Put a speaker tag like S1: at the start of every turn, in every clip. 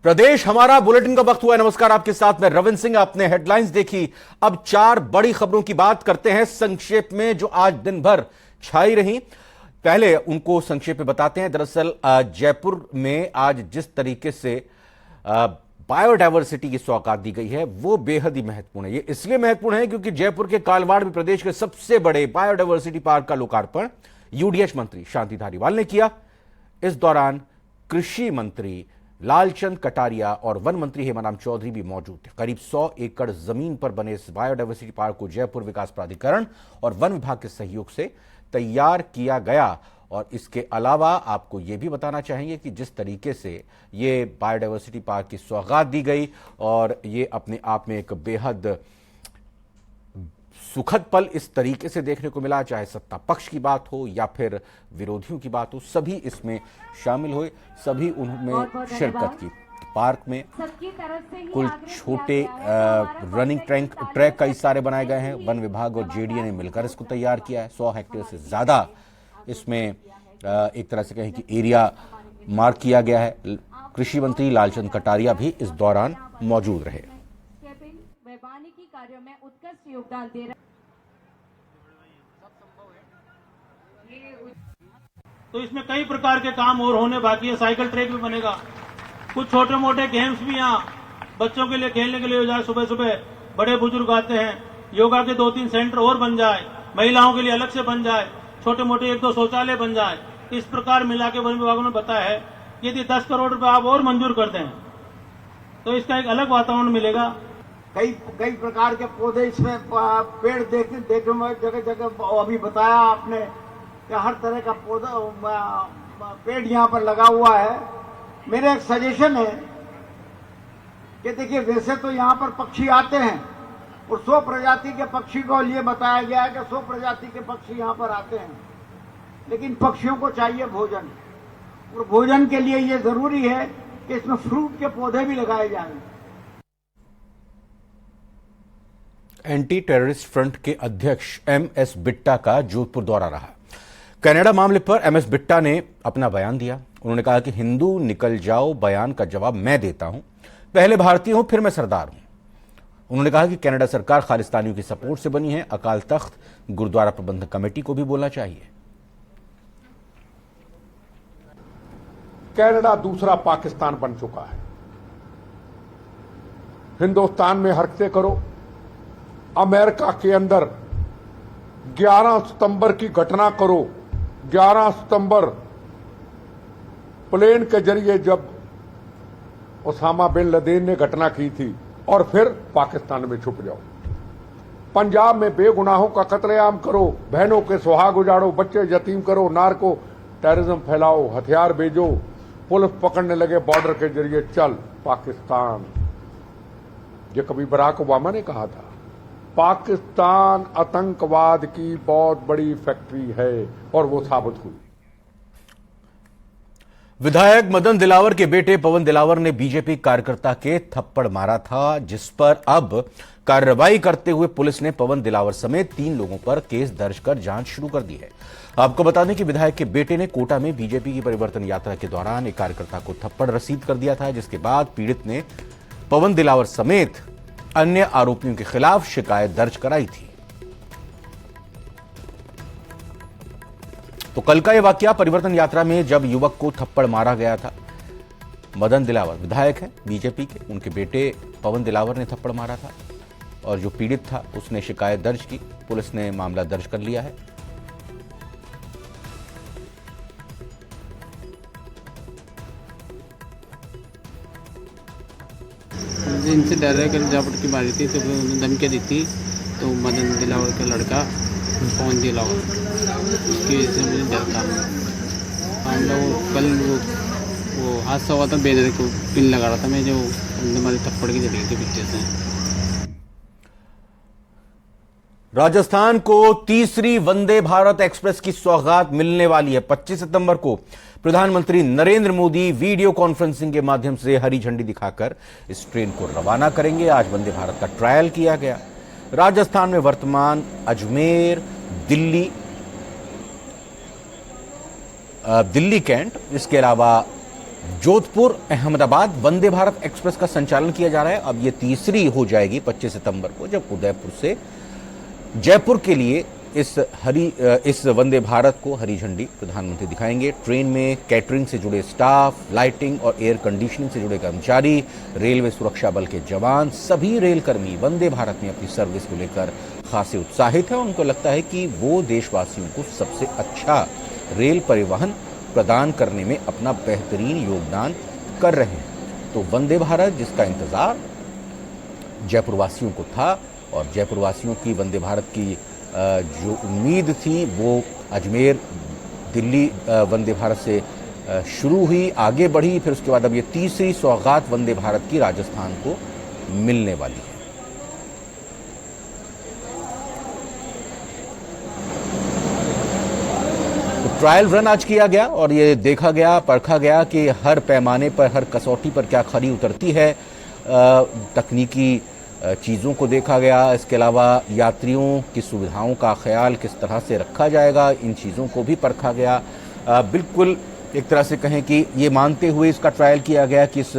S1: प्रदेश हमारा बुलेटिन का वक्त हुआ है। नमस्कार, आपके साथ मैं रविंद्र सिंह। आपने हेडलाइंस देखी, अब चार बड़ी खबरों की बात करते हैं संक्षेप में, जो आज दिन भर छाई रही। पहले उनको संक्षेप में बताते हैं। दरअसल जयपुर में आज जिस तरीके से बायोडायवर्सिटी की सौगात दी गई है वो बेहद ही महत्वपूर्ण है। ये इसलिए महत्वपूर्ण है क्योंकि जयपुर के कालवाड़ में प्रदेश के सबसे बड़े बायोडायवर्सिटी पार्क का लोकार्पण यूडीएच मंत्री शांति धारीवाल ने किया। इस दौरान कृषि मंत्री लालचंद कटारिया और वन मंत्री हेमाराम चौधरी भी मौजूद थे। करीब 100 एकड़ जमीन पर बने इस बायोडायवर्सिटी पार्क को जयपुर विकास प्राधिकरण और वन विभाग के सहयोग से तैयार किया गया। और इसके अलावा आपको यह भी बताना चाहेंगे कि जिस तरीके से ये बायोडायवर्सिटी पार्क की सौगात दी गई और ये अपने आप में एक बेहद सुखद पल इस तरीके से देखने को मिला, चाहे सत्ता पक्ष की बात हो या फिर विरोधियों की बात हो, सभी इसमें शामिल हुए, सभी उन्होंने शिरकत की। पार्क में कुल छोटे रनिंग ट्रैक कई सारे बनाए गए हैं। वन विभाग और जेडीए ने मिलकर इसको तैयार किया है। 100 हेक्टेयर से ज्यादा इसमें एक तरह से कहें कि एरिया मार्क किया गया है। कृषि मंत्री लालचंद कटारिया भी इस दौरान मौजूद रहे।
S2: वैज्ञानिकी कार्यों में उत्कृष्ट योगदान दे रहे।
S3: तो इसमें कई प्रकार के काम और होने बाकी है। साइकिल ट्रैक भी बनेगा, कुछ छोटे मोटे गेम्स भी यहाँ बच्चों के लिए खेलने के लिए हो जाए। सुबह सुबह बड़े बुजुर्ग आते हैं, योगा के 2-3 सेंटर और बन जाए, महिलाओं के लिए अलग से बन जाए, छोटे मोटे 1-2 शौचालय बन जाए। इस प्रकार मिला के वन विभाग ने बताया है कि यदि 10 करोड़ रुपए आप और मंजूर करते हैं तो इसका एक अलग वातावरण मिलेगा।
S4: कई प्रकार के पौधे इसमें पेड़ देखने जगह जगह अभी बताया आपने कि हर तरह का पौधा पेड़ यहाँ पर लगा हुआ है। मेरा एक सजेशन है कि देखिए, वैसे तो यहाँ पर पक्षी आते हैं और 100 प्रजाति के पक्षी को लिए बताया गया है कि 100 प्रजाति के पक्षी यहाँ पर आते हैं, लेकिन पक्षियों को चाहिए भोजन, और भोजन के लिए ये जरूरी है कि इसमें फ्रूट के पौधे भी लगाए जाएं।
S1: एंटी टेररिस्ट फ्रंट के अध्यक्ष एमएस बिट्टा का जोधपुर दौरा रहा। कनाडा मामले पर एमएस बिट्टा ने अपना बयान दिया। उन्होंने कहा कि हिंदू निकल जाओ बयान का जवाब मैं देता हूं, पहले भारतीय हूं फिर मैं सरदार हूं। उन्होंने कहा कि कनाडा सरकार खालिस्तानियों की सपोर्ट से बनी है। अकाल तख्त गुरुद्वारा प्रबंधक कमेटी को भी बोलना चाहिए।
S5: कनाडा दूसरा पाकिस्तान बन चुका है। हिंदुस्तान में हरकतें करो। अमेरिका के अंदर 11 सितंबर की घटना करो। 11 सितंबर प्लेन के जरिए जब ओसामा बिन लदेन ने घटना की थी, और फिर पाकिस्तान में छुप जाओ। पंजाब में बेगुनाहों का कत्लेआम करो, बहनों के सुहाग उजाड़ो, बच्चे यतीम करो, नार्को टेररिज्म फैलाओ, हथियार भेजो, पुलिस पकड़ने लगे बॉर्डर के जरिए, चल पाकिस्तान। ये कभी बराक ओबामा ने कहा था। पाकिस्तान आतंकवाद की बहुत बड़ी फैक्ट्री है और वो साबित हुई।
S1: विधायक मदन दिलावर के बेटे पवन दिलावर ने बीजेपी कार्यकर्ता के थप्पड़ मारा था, जिस पर अब कार्रवाई करते हुए पुलिस ने पवन दिलावर समेत 3 लोगों पर केस दर्ज कर जांच शुरू कर दी है। आपको बता दें कि विधायक के बेटे ने कोटा में बीजेपी की परिवर्तन यात्रा के दौरान एक कार्यकर्ता को थप्पड़ रसीद कर दिया था, जिसके बाद पीड़ित ने पवन दिलावर समेत अन्य आरोपियों के खिलाफ शिकायत दर्ज कराई थी। तो कल का यह वाकया परिवर्तन यात्रा में जब युवक को थप्पड़ मारा गया था। मदन दिलावर विधायक हैं बीजेपी के, उनके बेटे पवन दिलावर ने थप्पड़ मारा था और जो पीड़ित था उसने शिकायत दर्ज की। पुलिस ने मामला दर्ज कर लिया है।
S6: इनसे डर रहे कर जापट की मारी थी, तो उन्होंने धमकी दी थी। तो मदन दिलावर का लड़का पवन दिलावर, उसकी वजह से मुझे डर था। हम लोग कल वो हादसा हुआ था, बेदर को पिन लगा रहा था मैं, जो हमारी थप्पड़ की जगह के पीछे से।
S1: राजस्थान को तीसरी वंदे भारत एक्सप्रेस की सौगात मिलने वाली है। 25 सितंबर को प्रधानमंत्री नरेंद्र मोदी वीडियो कॉन्फ्रेंसिंग के माध्यम से हरी झंडी दिखाकर इस ट्रेन को रवाना करेंगे। आज वंदे भारत का ट्रायल किया गया। राजस्थान में वर्तमान अजमेर, दिल्ली कैंट, इसके अलावा जोधपुर अहमदाबाद वंदे भारत एक्सप्रेस का संचालन किया जा रहा है। अब ये तीसरी हो जाएगी 25 सितंबर को, जब उदयपुर से जयपुर के लिए इस वंदे भारत को हरी झंडी प्रधानमंत्री दिखाएंगे। ट्रेन में कैटरिंग से जुड़े स्टाफ, लाइटिंग और एयर कंडीशनिंग से जुड़े कर्मचारी, रेलवे सुरक्षा बल के जवान, सभी रेलकर्मी वंदे भारत में अपनी सर्विस को लेकर खासे उत्साहित हैं। उनको लगता है कि वो देशवासियों को सबसे अच्छा रेल परिवहन प्रदान करने में अपना बेहतरीन योगदान कर रहे हैं। तो वंदे भारत जिसका इंतजार जयपुर वासियों को था, और जयपुर वासियों की वंदे भारत की जो उम्मीद थी वो अजमेर दिल्ली वंदे भारत से शुरू हुई, आगे बढ़ी, फिर उसके बाद अब ये तीसरी सौगात वंदे भारत की राजस्थान को मिलने वाली है। तो ट्रायल रन आज किया गया और ये देखा गया, परखा गया कि हर पैमाने पर, हर कसौटी पर क्या खरी उतरती है। तकनीकी चीज़ों को देखा गया, इसके अलावा यात्रियों की सुविधाओं का ख्याल किस तरह से रखा जाएगा, इन चीज़ों को भी परखा गया। बिल्कुल एक तरह से कहें कि ये मानते हुए इसका ट्रायल किया गया कि इस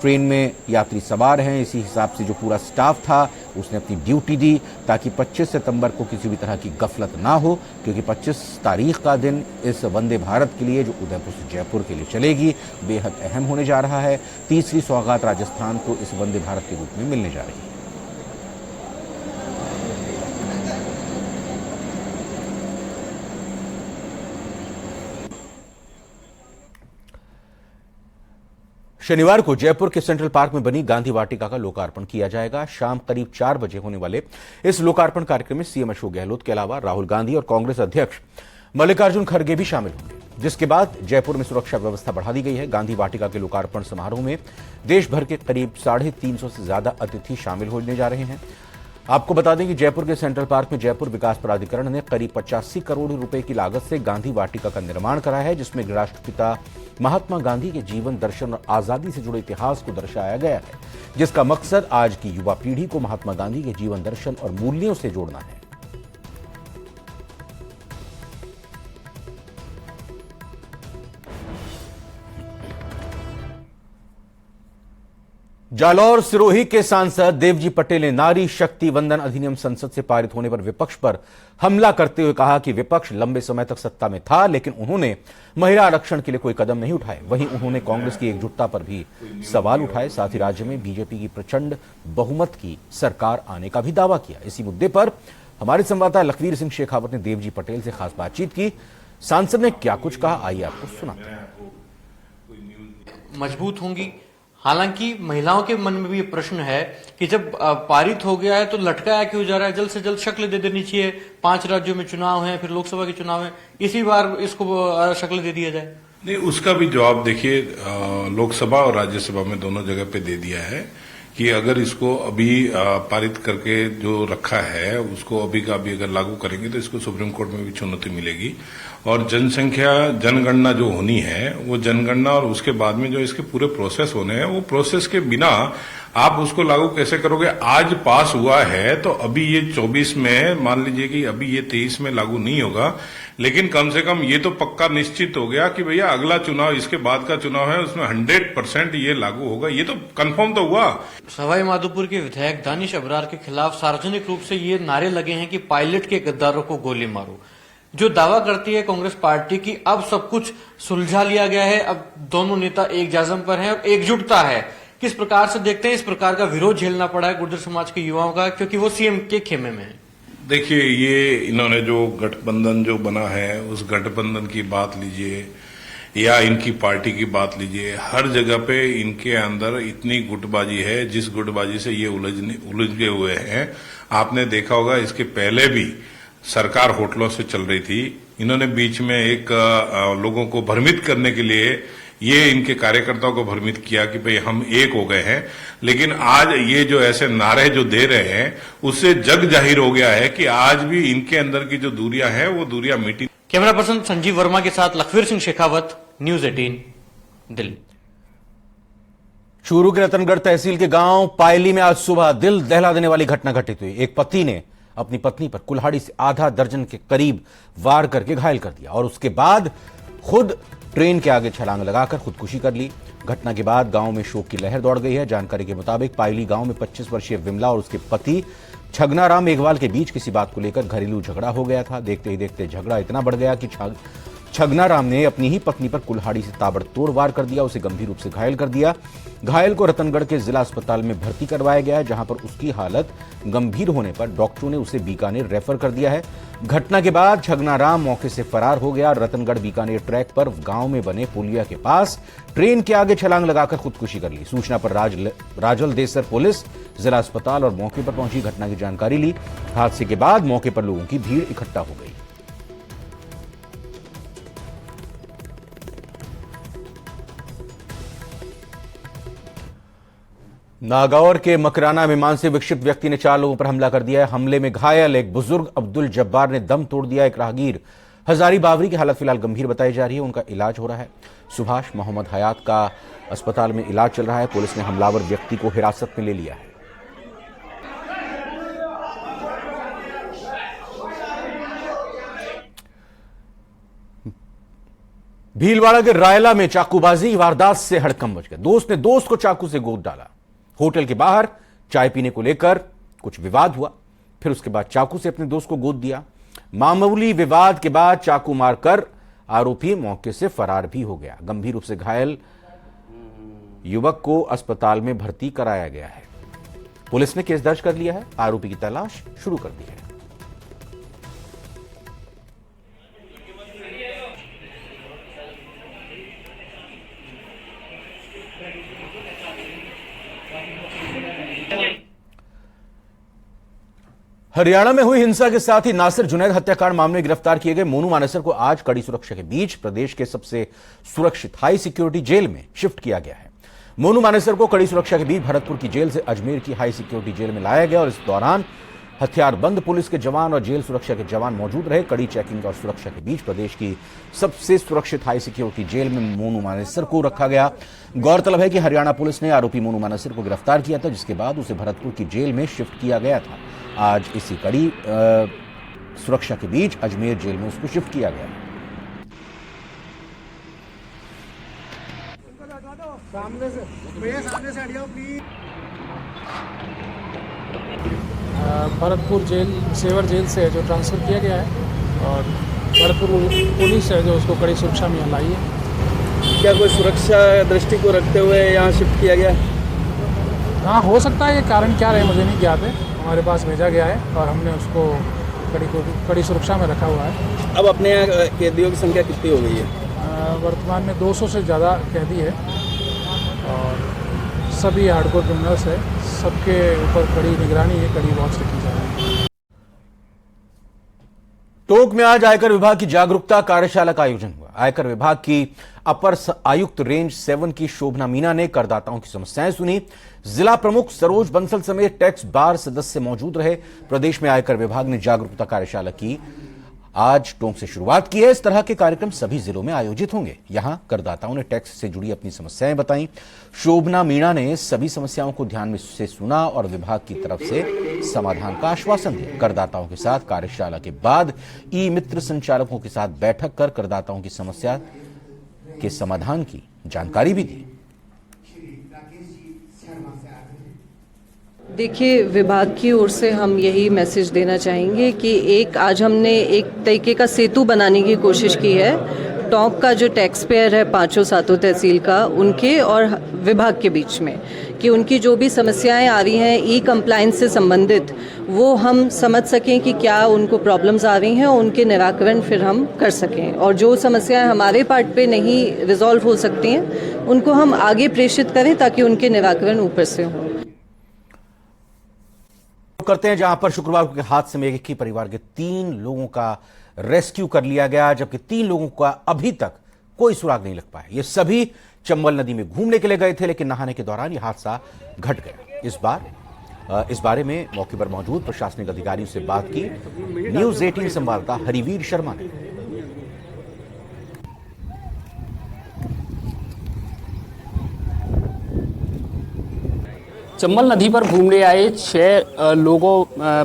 S1: ट्रेन में यात्री सवार हैं, इसी हिसाब से जो पूरा स्टाफ था उसने अपनी ड्यूटी दी ताकि 25 सितंबर को किसी भी तरह की गफलत ना हो, क्योंकि 25 तारीख का दिन इस वंदे भारत के लिए जो उदयपुर से जयपुर के लिए चलेगी बेहद अहम होने जा रहा है। तीसरी सौगात राजस्थान को इस वंदे भारत के रूप में मिलने जा रही है। शनिवार को जयपुर के सेंट्रल पार्क में बनी गांधी वाटिका का लोकार्पण किया जाएगा। शाम करीब 4 बजे होने वाले इस लोकार्पण कार्यक्रम में सीएम अशोक गहलोत के अलावा राहुल गांधी और कांग्रेस अध्यक्ष मल्लिकार्जुन खड़गे भी शामिल होंगे, जिसके बाद जयपुर में सुरक्षा व्यवस्था बढ़ा दी गई है। गांधी वाटिका के लोकार्पण समारोह में देश भर के करीब 350 से ज्यादा अतिथि शामिल होने जा रहे हैं। आपको बता दें कि जयपुर के सेंट्रल पार्क में जयपुर विकास प्राधिकरण ने करीब 85 करोड़ रुपए की लागत से गांधी वाटिका का निर्माण कराया है, जिसमें राष्ट्रपिता महात्मा गांधी के जीवन दर्शन और आजादी से जुड़े इतिहास को दर्शाया गया है, जिसका मकसद आज की युवा पीढ़ी को महात्मा गांधी के जीवन दर्शन और मूल्यों से जोड़ना है। जालौर सिरोही के सांसद देवजी पटेल ने नारी शक्ति वंदन अधिनियम संसद से पारित होने पर विपक्ष पर हमला करते हुए कहा कि विपक्ष लंबे समय तक सत्ता में था, लेकिन उन्होंने महिला आरक्षण के लिए कोई कदम नहीं उठाए। वहीं उन्होंने कांग्रेस की एकजुटता पर भी सवाल उठाए। साथ ही राज्य में बीजेपी की प्रचंड बहुमत की सरकार आने का भी दावा किया। इसी मुद्दे पर हमारे संवाददाता लखवीर सिंह शेखावत ने देवजी पटेल से खास बातचीत की। सांसद ने क्या कुछ कहा, आइए आपको सुनाते हैं।
S7: मजबूत होंगी। हालांकि महिलाओं के मन में भी ये प्रश्न है कि जब पारित हो गया है तो लटकाया क्यों जा रहा है, जल्द से जल्द शक्ल दे देनी चाहिए। 5 राज्यों में चुनाव है, फिर लोकसभा के चुनाव है, इसी बार इसको शक्ल दे दिया जाए।
S8: नहीं, उसका भी जवाब देखिए, लोकसभा और राज्यसभा में दोनों जगह पे दे दिया है कि अगर इसको अभी पारित करके जो रखा है उसको अभी का अभी अगर लागू करेंगे तो इसको सुप्रीम कोर्ट में भी चुनौती मिलेगी। और जनगणना जो होनी है वो जनगणना और उसके बाद में जो इसके पूरे प्रोसेस होने हैं वो प्रोसेस के बिना आप उसको लागू कैसे करोगे। आज पास हुआ है तो अभी ये 24 में, मान लीजिए कि अभी ये 23 में लागू नहीं होगा, लेकिन कम से कम ये तो पक्का निश्चित हो गया कि भैया अगला चुनाव, इसके बाद का चुनाव है उसमें 100% ये लागू होगा। ये तो कंफर्म तो हुआ।
S7: सवाई माधोपुर के विधायक दानिश अबरार के खिलाफ सार्वजनिक रूप से ये नारे लगे हैं कि पायलट के गद्दारों को गोली मारो। जो दावा करती है कांग्रेस पार्टी की अब सब कुछ सुलझा लिया गया है, अब दोनों नेता एक जाजम पर हैं और एकजुटता है। किस प्रकार से देखते हैं इस प्रकार का विरोध झेलना पड़ा है गुर्जर समाज के युवाओं का, क्योंकि वो सीएम के खेमे में है।
S8: देखिए, ये इन्होंने जो गठबंधन जो बना है उस गठबंधन की बात लीजिए या इनकी पार्टी की बात लीजिए, हर जगह पे इनके अंदर इतनी गुटबाजी है जिस गुटबाजी से ये उलझे हुए हैं। आपने देखा होगा इसके पहले भी सरकार होटलों से चल रही थी। इन्होंने बीच में एक लोगों को भ्रमित करने के लिए ये इनके कार्यकर्ताओं को भ्रमित किया कि भाई हम एक हो गए हैं, लेकिन आज ये जो ऐसे नारे जो दे रहे हैं उससे जग जाहिर हो गया है कि आज भी इनके अंदर की जो दूरियां हैं वो दूरियां मिटी।
S7: कैमरा पर्सन संजीव वर्मा के साथ लखवीर सिंह शेखावत, न्यूज 18 दिल्ली।
S1: चूरू के रतनगढ़ तहसील के गांव पायली में आज सुबह दिल दहला देने वाली घटना घटित हुई। एक पति ने अपनी पत्नी पर कुल्हाड़ी से आधा दर्जन के करीब वार करके घायल कर दिया और उसके बाद खुद ट्रेन के आगे छलांग लगाकर खुदकुशी कर ली। घटना के बाद गांव में शोक की लहर दौड़ गई है। जानकारी के मुताबिक पायली गांव में 25 वर्षीय विमला और उसके पति छगनाराम मेघवाल के बीच किसी बात को लेकर घरेलू झगड़ा हो गया था। देखते ही देखते झगड़ा इतना बढ़ गया कि छगनाराम ने अपनी ही पत्नी पर कुल्हाड़ी से ताबड़तोड़ वार कर दिया, उसे गंभीर रूप से घायल कर दिया। घायल को रतनगढ़ के जिला अस्पताल में भर्ती करवाया गया है, जहां पर उसकी हालत गंभीर होने पर डॉक्टरों ने उसे बीकानेर रेफर कर दिया है। घटना के बाद छगनाराम मौके से फरार हो गया। रतनगढ़ बीकानेर ट्रैक पर गांव में बने पुलिया के पास ट्रेन के आगे छलांग लगाकर खुदकुशी कर ली। सूचना पर राजल देसर पुलिस जिला अस्पताल और मौके पर पहुंची, घटना की जानकारी ली। हादसे के बाद मौके पर लोगों की भीड़ इकट्ठा हो गई। नागौर के मकराना में मानसिक विक्षिप्त व्यक्ति ने 4 लोगों पर हमला कर दिया है। हमले में घायल एक बुजुर्ग अब्दुल जब्बार ने दम तोड़ दिया। एक राहगीर हजारी बावरी की हालत फिलहाल गंभीर बताई जा रही है, उनका इलाज हो रहा है। सुभाष मोहम्मद हयात का अस्पताल में इलाज चल रहा है। पुलिस ने हमलावर व्यक्ति को हिरासत में ले लिया है। भीलवाड़ा के रायला में चाकूबाजी वारदात से हड़कंप मच गया। दोस्त ने दोस्त को चाकू से गोद डाला। होटल के बाहर चाय पीने को लेकर कुछ विवाद हुआ, फिर उसके बाद चाकू से अपने दोस्त को गोद दिया। मामूली विवाद के बाद चाकू मारकर आरोपी मौके से फरार भी हो गया। गंभीर रूप से घायल युवक को अस्पताल में भर्ती कराया गया है। पुलिस ने केस दर्ज कर लिया है, आरोपी की तलाश शुरू कर दी है। हरियाणा में हुई हिंसा के साथ ही नासिर जुनैद हत्याकांड मामले में गिरफ्तार किए गए मोनू मानेसर को आज कड़ी सुरक्षा के बीच प्रदेश के सबसे सुरक्षित हाई सिक्योरिटी जेल में शिफ्ट किया गया है। मोनू मानेसर को कड़ी सुरक्षा के बीच भरतपुर की जेल से अजमेर की हाई सिक्योरिटी जेल में लाया गया और इस दौरान हथियारबंद पुलिस के जवान और जेल सुरक्षा के जवान मौजूद रहे। कड़ी चेकिंग और सुरक्षा के बीच प्रदेश की सबसे सुरक्षित हाई सिक्योरिटी जेल में मोनू मानेसर को रखा गया। गौरतलब है कि हरियाणा पुलिस ने आरोपी मोनू मानेसर को गिरफ्तार किया था, जिसके बाद उसे भरतपुर की जेल में शिफ्ट किया गया था। आज इसी कड़ी सुरक्षा के बीच अजमेर जेल में उसको शिफ्ट किया गया।
S9: भरतपुर जेल सेवर जेल से जो ट्रांसफ़र किया गया है और भरतपुर पुलिस है जो उसको कड़ी सुरक्षा में लाई है।
S10: क्या कोई सुरक्षा दृष्टि को रखते हुए यहाँ शिफ्ट किया गया?
S9: हाँ, हो सकता है। ये कारण क्या रहे मुझे नहीं ज्ञात है। हमारे पास भेजा गया है और हमने उसको कड़ी सुरक्षा में रखा हुआ है।
S10: अब अपने यहाँ कैदियों की संख्या कितनी हो गई है?
S9: वर्तमान में 200 से ज़्यादा कैदी है और सभी हार्डकोर क्रिमिनल्स है। सबके ऊपर कड़ी निगरानी है, कड़ी वॉच रखी जा रही है।
S1: टोंक में आज आयकर विभाग की जागरूकता कार्यशाला का आयोजन हुआ। आयकर विभाग की अपर आयुक्त रेंज 7 की शोभना मीना ने करदाताओं की समस्याएं सुनी। जिला प्रमुख सरोज बंसल समेत टैक्स बार सदस्य मौजूद रहे। प्रदेश में आयकर विभाग ने जागरूकता कार्यशाला की आज टोंक से शुरुआत की है। इस तरह के कार्यक्रम सभी जिलों में आयोजित होंगे। यहां करदाताओं ने टैक्स से जुड़ी अपनी समस्याएं बताई। शोभना मीणा ने सभी समस्याओं को ध्यान में से सुना और विभाग की तरफ से समाधान का आश्वासन दिया। करदाताओं के साथ कार्यशाला के बाद ई मित्र संचालकों के साथ बैठक कर करदाताओं की समस्या के समाधान की जानकारी भी दी।
S11: देखिए, विभाग की ओर से हम यही मैसेज देना चाहेंगे कि आज हमने एक तरीके का सेतु बनाने की कोशिश की है टोंक का जो टैक्स पेयर है 5-7 तहसील का, उनके और विभाग के बीच में, कि उनकी जो भी समस्याएं आ रही हैं ई कंप्लायंस से संबंधित, वो हम समझ सकें कि क्या उनको प्रॉब्लम्स आ रही हैं और उनके निराकरण फिर हम कर सकें। और जो समस्याएं हमारे पार्ट पे नहीं रिजॉल्व हो सकती हैं उनको हम आगे प्रेषित करें ताकि उनके निराकरण ऊपर से हों।
S1: करते हैं जहां पर शुक्रवार के हादसे में एक ही परिवार के 3 लोगों का रेस्क्यू कर लिया गया, जबकि 3 लोगों का अभी तक कोई सुराग नहीं लग पाया। ये सभी चंबल नदी में घूमने के लिए गए थे, लेकिन नहाने के दौरान यह हादसा घट गया। इस बारे में मौके पर मौजूद प्रशासनिक अधिकारियों से बात की न्यूज 18 संवाददाता हरिवीर शर्मा ने।
S6: चंबल नदी पर घूमने आए 6 लोगों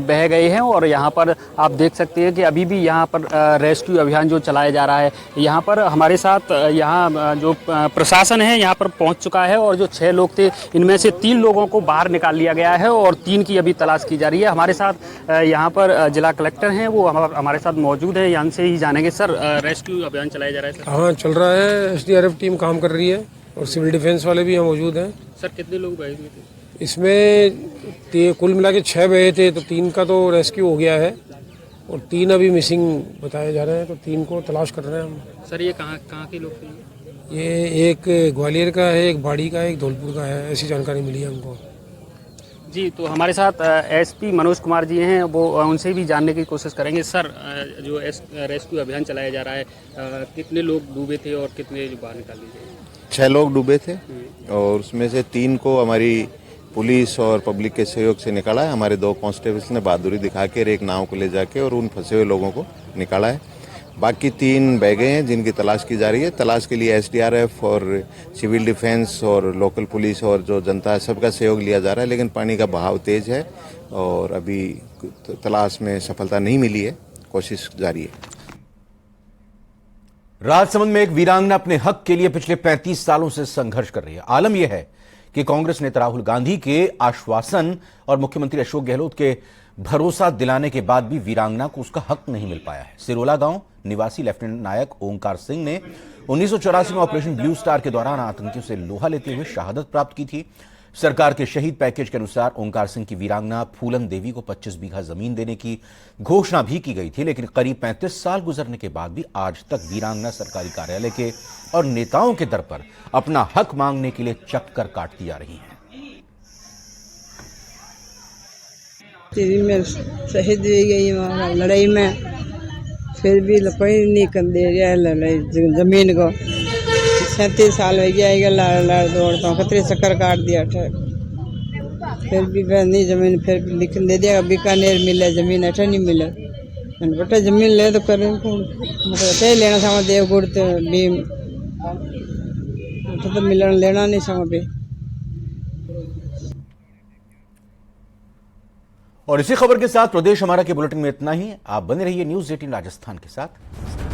S6: बह गए हैं और यहाँ पर आप देख सकते हैं कि अभी भी यहाँ पर रेस्क्यू अभियान जो चलाया जा रहा है। यहाँ पर हमारे साथ यहाँ जो प्रशासन है यहाँ पर पहुँच चुका है और जो 6 लोग थे इनमें से 3 लोगों को बाहर निकाल लिया गया है और 3 की अभी तलाश की जा रही है। हमारे साथ यहाँ पर जिला कलेक्टर हैं, वो हमारे साथ मौजूद है, यहाँ से ही जानेंगे। सर, रेस्क्यू अभियान चलाया जा रहा है सर?
S9: हाँ, चल रहा है। SDRF टीम काम कर रही है और सिविल डिफेंस वाले भी यहाँ मौजूद हैं।
S6: सर, कितने लोग बहे हुए थे
S9: इसमें? कुल मिला के 6 बहे थे, तो 3 का तो रेस्क्यू हो गया है और 3 अभी मिसिंग बताए जा रहे हैं, तो 3 को तलाश कर रहे हैं हम।
S6: सर, ये कहाँ के लोग थे?
S9: ये एक ग्वालियर का है, एक बाड़ी का है, एक धौलपुर का है, ऐसी जानकारी मिली है हमको।
S6: जी, तो हमारे साथ SP मनोज कुमार जी हैं, वो उनसे भी जानने की कोशिश करेंगे। सर, जो रेस्क्यू अभियान चलाया जा रहा है, कितने लोग डूबे थे और कितने जो बाहर निकाल लिए गए?
S12: 6 लोग डूबे थे और उसमें से 3 को हमारी पुलिस और पब्लिक के सहयोग से निकाला है। हमारे 2 कांस्टेबल्स ने बहादुरी दिखा के एक नाव को ले जाके और उन फंसे हुए लोगों को निकाला है। बाकी 3 बह गए हैं जिनकी तलाश की जा रही है। तलाश के लिए SDRF और सिविल डिफेंस और लोकल पुलिस और जो जनता है सबका सहयोग लिया जा रहा है, लेकिन पानी का बहाव तेज है और अभी तलाश में सफलता नहीं मिली है, कोशिश जारी है।
S1: राजसमंद में एक वीरांगना अपने हक के लिए पिछले 35 सालों से संघर्ष कर रही है। आलम यह है कि कांग्रेस नेता राहुल गांधी के आश्वासन और मुख्यमंत्री अशोक गहलोत के भरोसा दिलाने के बाद भी वीरांगना को उसका हक नहीं मिल पाया है। सिरोला गांव निवासी लेफ्टिनेंट नायक ओंकार सिंह ने 1984 में ऑपरेशन ब्लू स्टार के दौरान आतंकियों से लोहा लेते हुए शहादत प्राप्त की थी। सरकार के शहीद पैकेज के अनुसार ओंकार सिंह की वीरांगना फूलन देवी को 25 बीघा जमीन देने की घोषणा भी की गई थी, लेकिन करीब 35 साल गुजरने के बाद भी आज तक वीरांगना सरकारी कार्यालय के और नेताओं के दर पर अपना हक मांगने के लिए चक्कर काटती जा रही है।
S13: में शहीद हुई गई वहाँ लड़ाई में, फिर भी कोई नहीं कर दे रहा है लड़ाई जमीन को। 37 साल हो गया, लड़ दौड़ता हूँ, कतरे चक्कर काट दिया था, फिर भी नहीं जमीन, फिर लिख दे दिया बीकानेर मिले जमीन, अठा नहीं मिले। बेटा जमीन ले तो करें मतलब लेना sama देवगुड़ तो भीम तो मिलना लेना नहीं sama पे।
S1: और इसी खबर के साथ प्रदेश हमारा के बुलेटिन में इतना ही। आप बने रहिए न्यूज़ 18 राजस्थान के साथ।